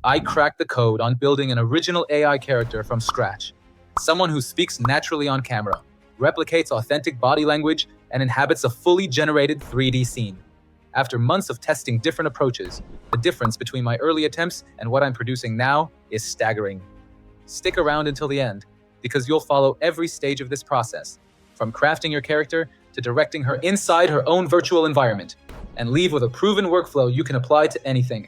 I cracked the code on building an original AI character from scratch. Someone who speaks naturally on camera, replicates authentic body language, and inhabits a fully generated 3D scene. After months of testing different approaches, the difference between my early attempts and what I'm producing now is staggering. Stick around until the end, because you'll follow every stage of this process, from crafting your character to directing her inside her own virtual environment, and leave with a proven workflow you can apply to anything.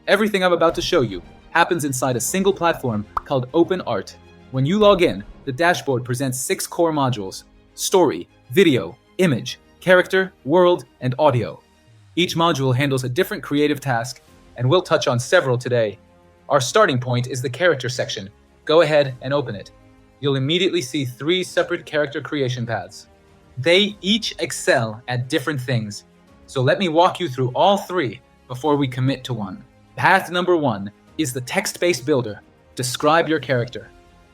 Everything I'm about to show you happens inside a single platform called OpenArt. When you log in, the dashboard presents 6 core modules: story, video, image, character, world, and audio. Each module handles a different creative task, and we'll touch on several today. Our starting point is the character section. Go ahead and open it. You'll immediately see 3 separate character creation paths. They each excel at different things, so let me walk you through all 3 before we commit to one. Path number 1 is the text-based builder. Describe your character.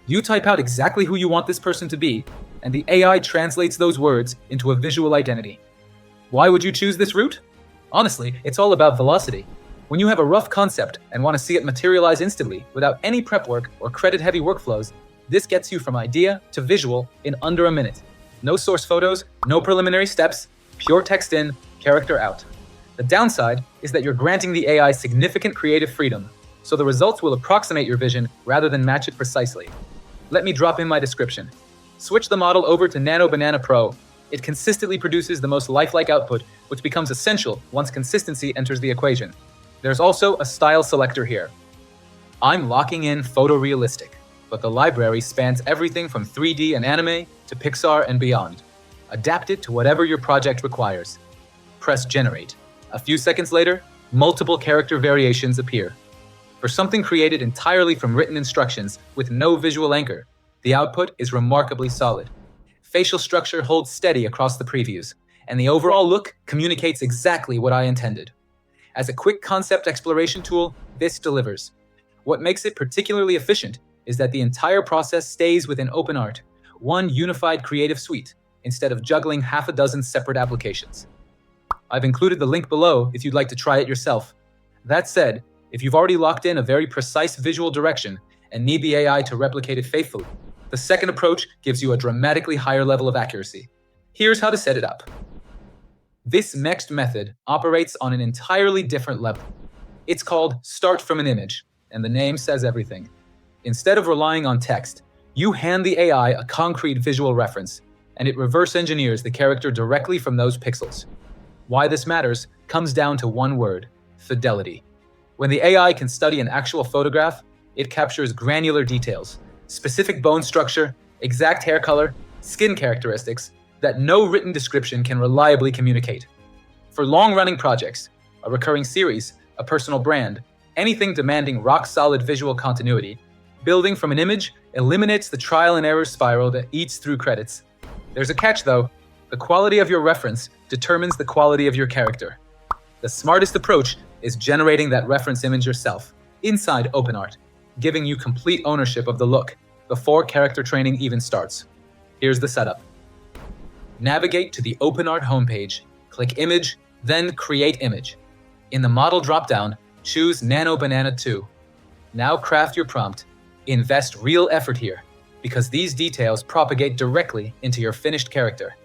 You type out exactly who you want this person to be, and the AI translates those words into a visual identity. Why would you choose this route? Honestly, it's all about velocity. When you have a rough concept and want to see it materialize instantly without any prep work or credit-heavy workflows, this gets you from idea to visual in under a minute. No source photos, no preliminary steps, pure text in, character out. The downside is that you're granting the AI significant creative freedom, so the results will approximate your vision rather than match it precisely. Let me drop in my description. Switch the model over to Nano Banana Pro. It consistently produces the most lifelike output, which becomes essential once consistency enters the equation. There's also a style selector here. I'm locking in photorealistic, but the library spans everything from 3D and anime to Pixar and beyond. Adapt it to whatever your project requires. Press generate. A few seconds later, multiple character variations appear. For something created entirely from written instructions with no visual anchor, the output is remarkably solid. Facial structure holds steady across the previews, and the overall look communicates exactly what I intended. As a quick concept exploration tool, this delivers. What makes it particularly efficient is that the entire process stays within OpenArt, one unified creative suite, instead of juggling half a dozen separate applications. I've included the link below if you'd like to try it yourself. That said, if you've already locked in a very precise visual direction and need the AI to replicate it faithfully, the second approach gives you a dramatically higher level of accuracy. Here's how to set it up. This next method operates on an entirely different level. It's called Start from an Image, and the name says everything. Instead of relying on text, you hand the AI a concrete visual reference, and it reverse engineers the character directly from those pixels. Why this matters comes down to one word: fidelity. When the AI can study an actual photograph, it captures granular details, specific bone structure, exact hair color, skin characteristics that no written description can reliably communicate. For long-running projects, a recurring series, a personal brand, anything demanding rock-solid visual continuity, building from an image eliminates the trial and error spiral that eats through credits. There's a catch though: the quality of your reference determines the quality of your character. The smartest approach is generating that reference image yourself, inside OpenArt, giving you complete ownership of the look before character training even starts. Here's the setup. Navigate to the OpenArt homepage, click Image, then Create Image. In the Model dropdown, choose Nano Banana 2. Now craft your prompt. Invest real effort here, because these details propagate directly into your finished character.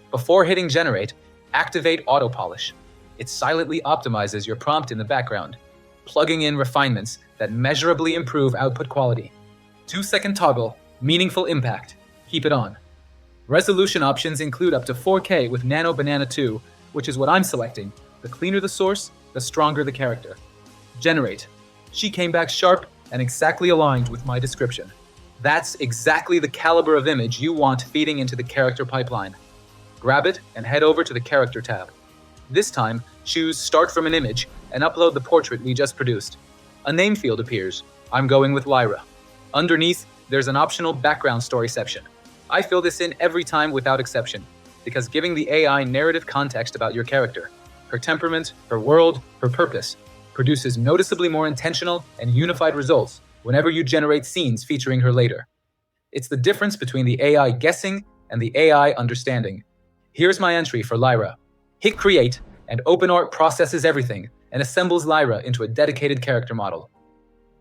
Before hitting Generate, activate Auto Polish. It silently optimizes your prompt in the background, plugging in refinements that measurably improve output quality. 2-second toggle, meaningful impact. Keep it on. Resolution options include up to 4K with Nano Banana 2, which is what I'm selecting. The cleaner the source, the stronger the character. Generate. She came back sharp and exactly aligned with my description. That's exactly the caliber of image you want feeding into the character pipeline. Grab it and head over to the Character tab. This time, choose Start from an Image and upload the portrait we just produced. A name field appears. I'm going with Lyra. Underneath, there's an optional background story section. I fill this in every time without exception, because giving the AI narrative context about your character, her temperament, her world, her purpose, produces noticeably more intentional and unified results whenever you generate scenes featuring her later. It's the difference between the AI guessing and the AI understanding. Here's my entry for Lyra. Hit Create, and OpenArt processes everything and assembles Lyra into a dedicated character model.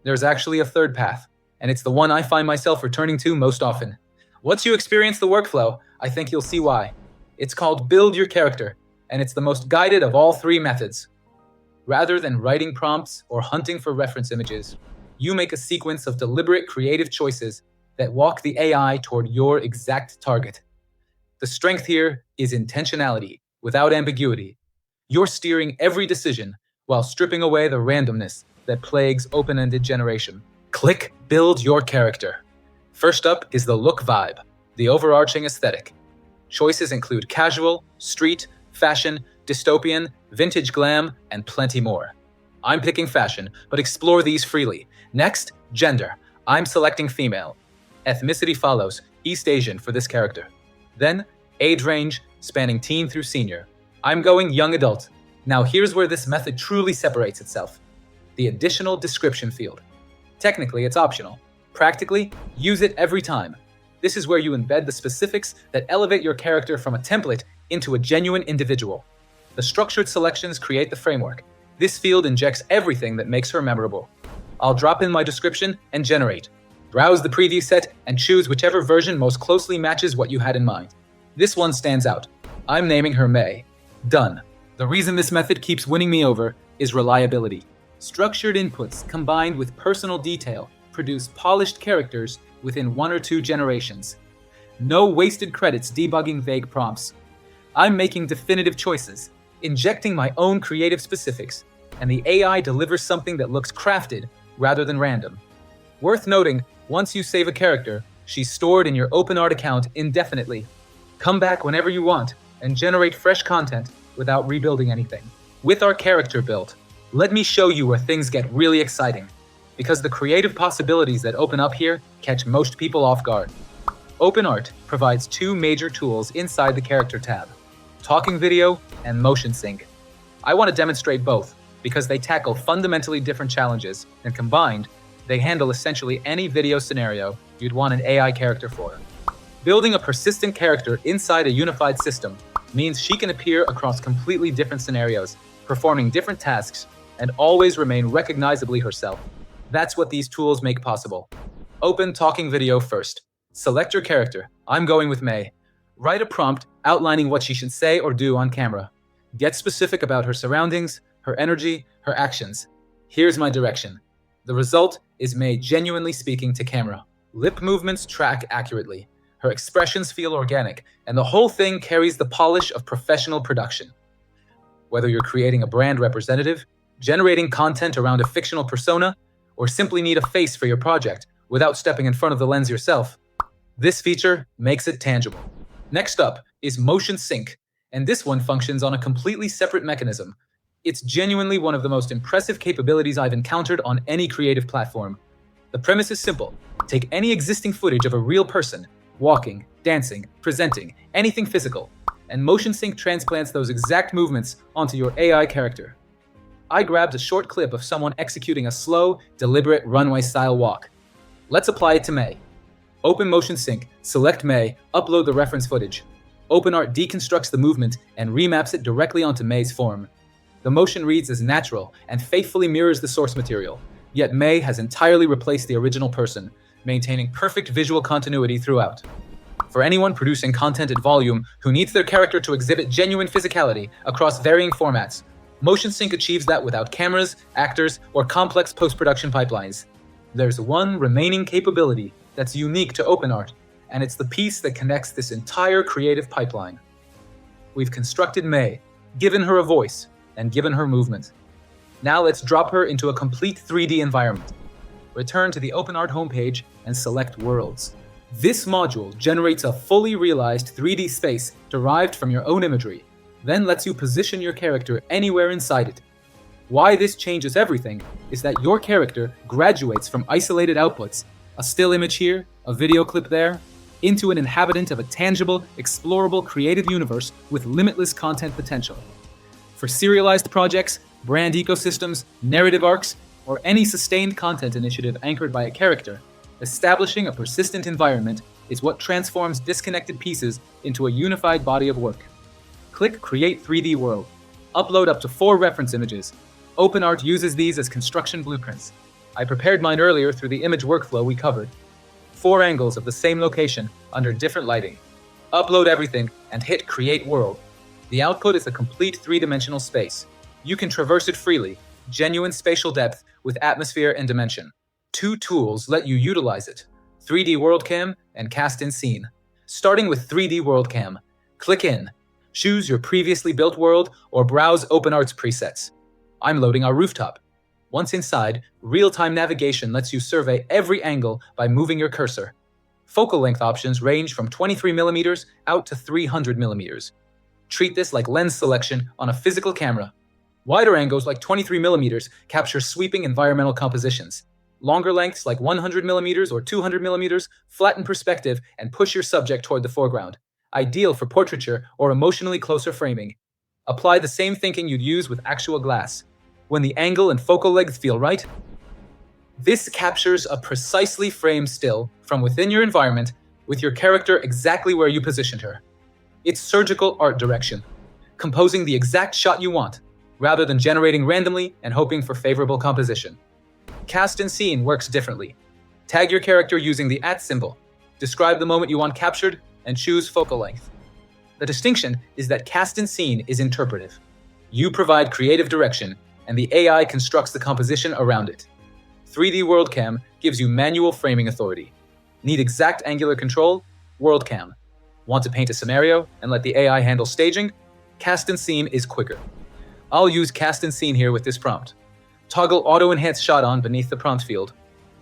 There's actually a third path, and it's the one I find myself returning to most often. Once you experience the workflow, I think you'll see why. It's called Build Your Character, and it's the most guided of all three methods. Rather than writing prompts or hunting for reference images, you make a sequence of deliberate creative choices that walk the AI toward your exact target. The strength here is intentionality, without ambiguity. You're steering every decision while stripping away the randomness that plagues open-ended generation. Click Build Your Character. First up is the look vibe, the overarching aesthetic. Choices include casual, street, fashion, dystopian, vintage glam, and plenty more. I'm picking fashion, but explore these freely. Next, gender. I'm selecting female. Ethnicity follows, East Asian for this character. Then, age range, spanning teen through senior. I'm going young adult. Now here's where this method truly separates itself. The additional description field. Technically, it's optional. Practically, use it every time. This is where you embed the specifics that elevate your character from a template into a genuine individual. The structured selections create the framework. This field injects everything that makes her memorable. I'll drop in my description and generate. Browse the preview set and choose whichever version most closely matches what you had in mind. This one stands out. I'm naming her May. Done. The reason this method keeps winning me over is reliability. Structured inputs combined with personal detail produce polished characters within 1 or 2 generations. No wasted credits debugging vague prompts. I'm making definitive choices, injecting my own creative specifics, and the AI delivers something that looks crafted rather than random. Worth noting, once you save a character, she's stored in your OpenArt account indefinitely. Come back whenever you want and generate fresh content without rebuilding anything. With our character built, let me show you where things get really exciting, because the creative possibilities that open up here catch most people off guard. OpenArt provides 2 major tools inside the Character tab, Talking Video and Motion Sync. I want to demonstrate both because they tackle fundamentally different challenges, and combined, they handle essentially any video scenario you'd want an AI character for. Building a persistent character inside a unified system means she can appear across completely different scenarios, performing different tasks, and always remain recognizably herself. That's what these tools make possible. Open Talking Video first. Select your character. I'm going with May. Write a prompt outlining what she should say or do on camera. Get specific about her surroundings, her energy, her actions. Here's my direction. The result is May genuinely speaking to camera. Lip movements track accurately. Her expressions feel organic, and the whole thing carries the polish of professional production. Whether you're creating a brand representative, generating content around a fictional persona, or simply need a face for your project without stepping in front of the lens yourself, this feature makes it tangible. Next up is Motion Sync, and this one functions on a completely separate mechanism. It's genuinely one of the most impressive capabilities I've encountered on any creative platform. The premise is simple. Take any existing footage of a real person, walking, dancing, presenting, anything physical, and Motion Sync transplants those exact movements onto your AI character. I grabbed a short clip of someone executing a slow, deliberate runway-style walk. Let's apply it to May. Open Motion Sync, select May, upload the reference footage. OpenArt deconstructs the movement and remaps it directly onto May's form. The motion reads as natural and faithfully mirrors the source material, yet May has entirely replaced the original person, maintaining perfect visual continuity throughout. For anyone producing content at volume who needs their character to exhibit genuine physicality across varying formats, Motion Sync achieves that without cameras, actors, or complex post-production pipelines. There's one remaining capability that's unique to OpenArt, and it's the piece that connects this entire creative pipeline. We've constructed May, given her a voice, and given her movement. Now let's drop her into a complete 3D environment. Return to the OpenArt homepage and select Worlds. This module generates a fully realized 3D space derived from your own imagery, then lets you position your character anywhere inside it. Why this changes everything is that your character graduates from isolated outputs, a still image here, a video clip there, into an inhabitant of a tangible, explorable creative universe with limitless content potential. For serialized projects, brand ecosystems, narrative arcs, or any sustained content initiative anchored by a character, establishing a persistent environment is what transforms disconnected pieces into a unified body of work. Click Create 3D World. Upload up to 4 reference images. OpenArt uses these as construction blueprints. I prepared mine earlier through the image workflow we covered. 4 angles of the same location under different lighting. Upload everything and hit Create World. The output is a complete 3-dimensional space. You can traverse it freely, genuine spatial depth with atmosphere and dimension. 2 tools let you utilize it: 3D World Cam and Cast in Scene. Starting with 3D World Cam, click in. Choose your previously built world or browse OpenArt's presets. I'm loading our rooftop. Once inside, real-time navigation lets you survey every angle by moving your cursor. Focal length options range from 23mm out to 300mm. Treat this like lens selection on a physical camera. Wider angles like 23mm capture sweeping environmental compositions. Longer lengths like 100mm or 200mm flatten perspective and push your subject toward the foreground, ideal for portraiture or emotionally closer framing. Apply the same thinking you'd use with actual glass. When the angle and focal length feel right, this captures a precisely framed still from within your environment with your character exactly where you positioned her. It's surgical art direction, composing the exact shot you want, rather than generating randomly and hoping for favorable composition. Cast in Scene works differently. Tag your character using the @ symbol, describe the moment you want captured, and choose focal length. The distinction is that Cast in Scene is interpretive. You provide creative direction, and the AI constructs the composition around it. 3D World Cam gives you manual framing authority. Need exact angular control? World Cam. Want to paint a scenario and let the AI handle staging? Cast in Scene is quicker. I'll use Cast in Scene here with this prompt. Toggle Auto Enhance Shot on beneath the prompt field.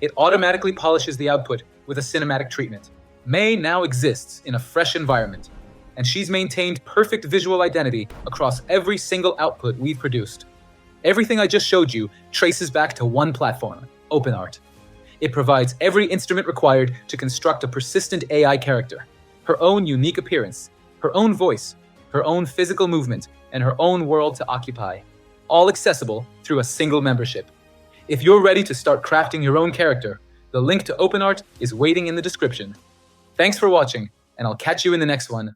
It automatically polishes the output with a cinematic treatment. May now exists in a fresh environment, and she's maintained perfect visual identity across every single output we've produced. Everything I just showed you traces back to one platform, OpenArt. It provides every instrument required to construct a persistent AI character, her own unique appearance, her own voice, her own physical movement, and her own world to occupy, all accessible through a single membership. If you're ready to start crafting your own character, the link to OpenArt is waiting in the description. Thanks for watching, and I'll catch you in the next one.